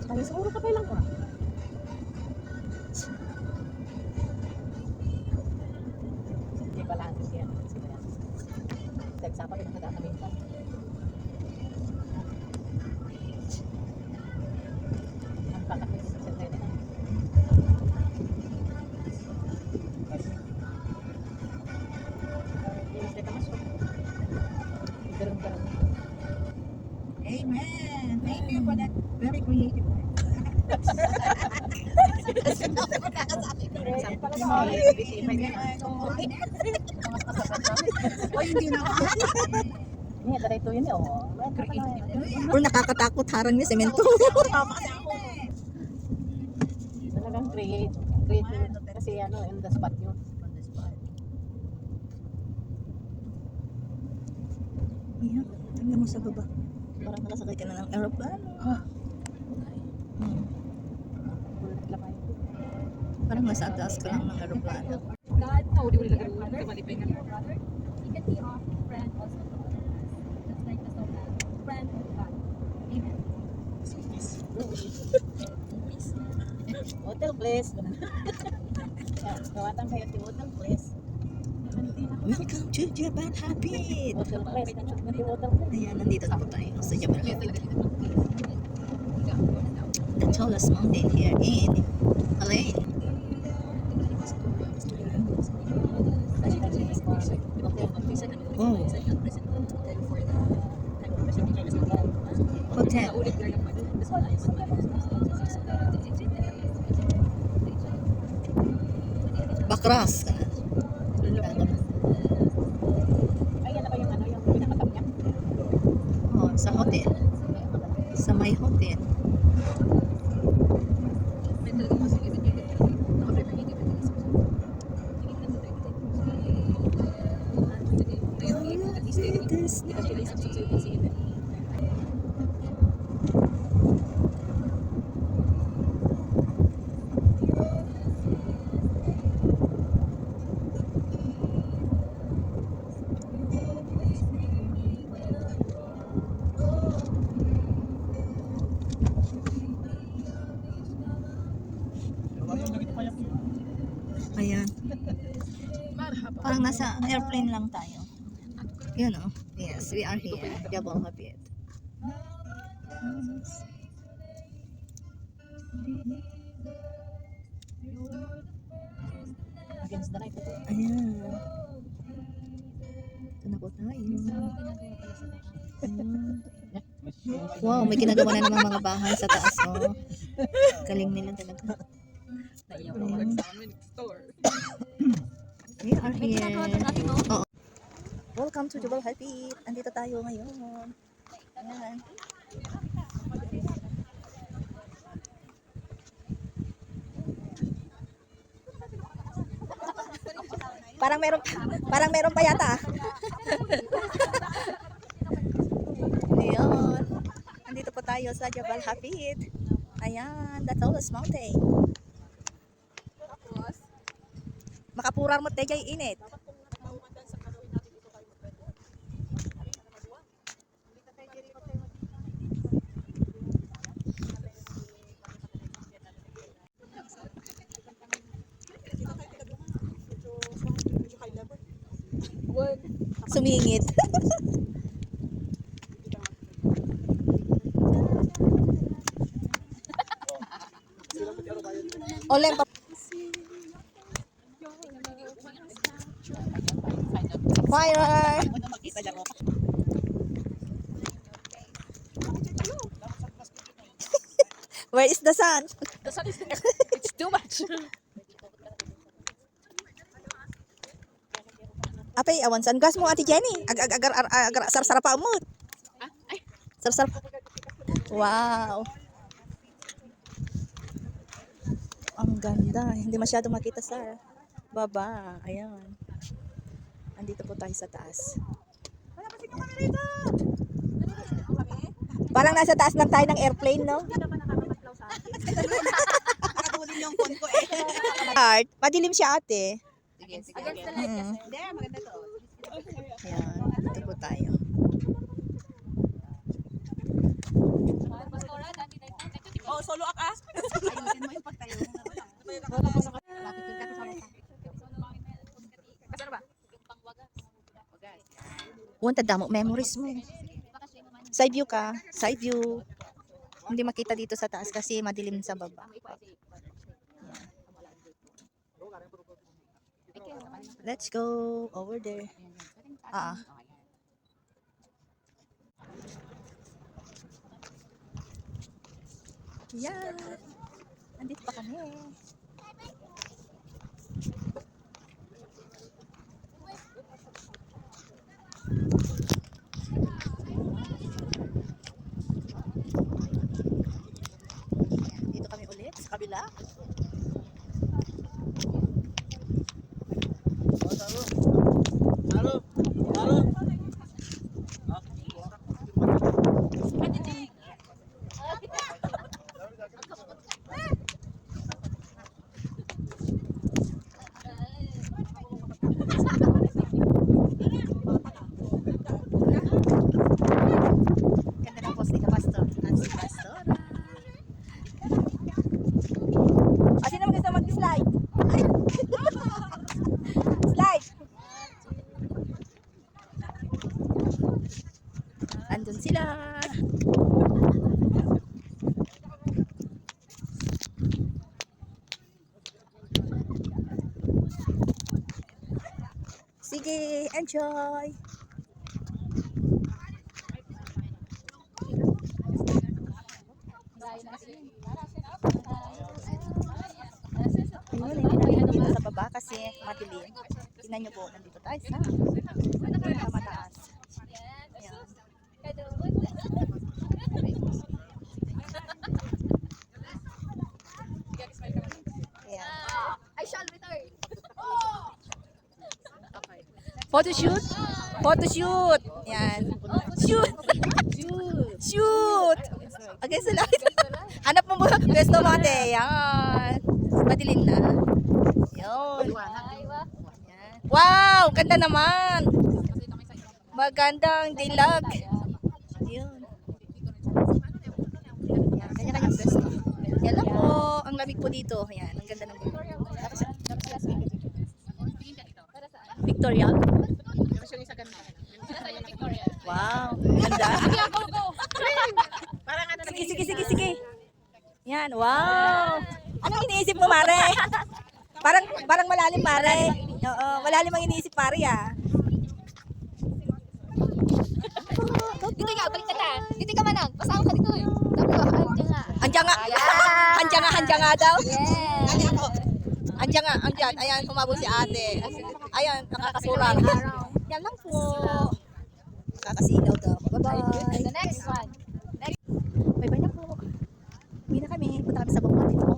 Kaya siguro kapay lang ko. Hindi pala ang siya. Nagsapa rin ako daan namin. Ang kakapit sa sentay nila. Yes, kita masuk. Garang-garang. Amen. Thank you for that very creative. Hindi na ako. Ini dari itu ini oh. Pero nakakatakot harang niya semento. Talagang create kasi ano in the spot yun. Ayan, tingnan mo sa baba. Parang nakasakay ka na ng aeroplano. Parang nasa taas ka lang ng aeroplano. God, how do we look at brother? He can be our friend also. Just like the song, friend of God. Amen. Hotel place. Kawatan kayo si hotel place. Welcome to Japan Habit! Hotel place. Hotel place. Ayan, nandito na po tayo sa Japan Habit. The tallest mountain here in Alay. Oh. Hotel. Bakras. Ay, yan na ba yung ano, yung pinakatap niya? Oh, sa hotel. Sa may hotel. Ayan. Parang nasa airplane lang tayo. Yun oh. Yes, we are here. Jabal Habit. Against the night. Ayan. Ito na po tayo. Ayan. Wow, may ginagawa na namang mga bahay sa taas. Oh. Galing nila talaga. We are here. Oo. Welcome to Jabal Habit. Andito tayo ngayon. Ayan. Parang meron pa yata. Ayan. Andito po tayo sa Jabal Habit. Ayan, the tallest mountain. Makapurar mo tayo init. Sumingit. Olem pa. Fire! Where is the sun? The sun is there. It's too much. Apay, awan san gas mo Ate Jenny. Agar sar-sar pa mo. Sar-sar. Wow. Ang ganda. Hindi masyado makita sa baba. Ayan. Andito po tayo sa taas. Parang nasa taas lang tayo ng airplane, no? Nakatulin yung phone ko eh. Art, madilim siya ate. Against the light kasi. Hindi, maganda to. Ayan, dito po tayo. Pastora, dati tayo. Oh, Solo up ah. Ayusin mo yung pagtayo. Kasano ba? Wanta damo memories mo. Side view ka. Side view. Hindi makita dito sa taas kasi madilim sa baba. Let's go over there. Ah. Yeah. Andito pa kami. Dito kami ulit sa kabila. Ganda ng post ni Pastor. Nancy Pastora. Sino mo gusto mag-slide? Slide! Andun sila. Sige, enjoy! Ayun, hindi namin dito sa baba kasi madilim. Tingnan nyo po, nandito tayo sa mataas. Ayan. Ayan. I shall return. Photoshoot! Photoshoot! Ayan. Shoot! Shoot! Okay, sa light. Hanap mo mo pwesto mo ate. Ayan. Madilim na. Yun. Ayan. Wow! Ganda naman! Magandang dilag. Yun. Ayan. Kanya-kanyang pwesto. Yan lang po. Ang lamig po dito. Ayan. Ang ganda ng Victoria. Wow. Ganda. Sige. Yan. Wow. Anong iniisip mo, Mare? Parang malalim, Mare. Oo, malalim ang iniisip, Pare, ah. Dito nga, balik ka. Dito ka manang. Pasama ka dito eh. Andiyan nga. Andiyan nga daw. Yes. Andiyan. Ayan, humabol si ate. Ayan, nakakasuran. Yan lang po. Nakakasilaw daw. Bye-bye. The next one. Bye-bye na po. Uwi na kami. Punta kami sa baba dito.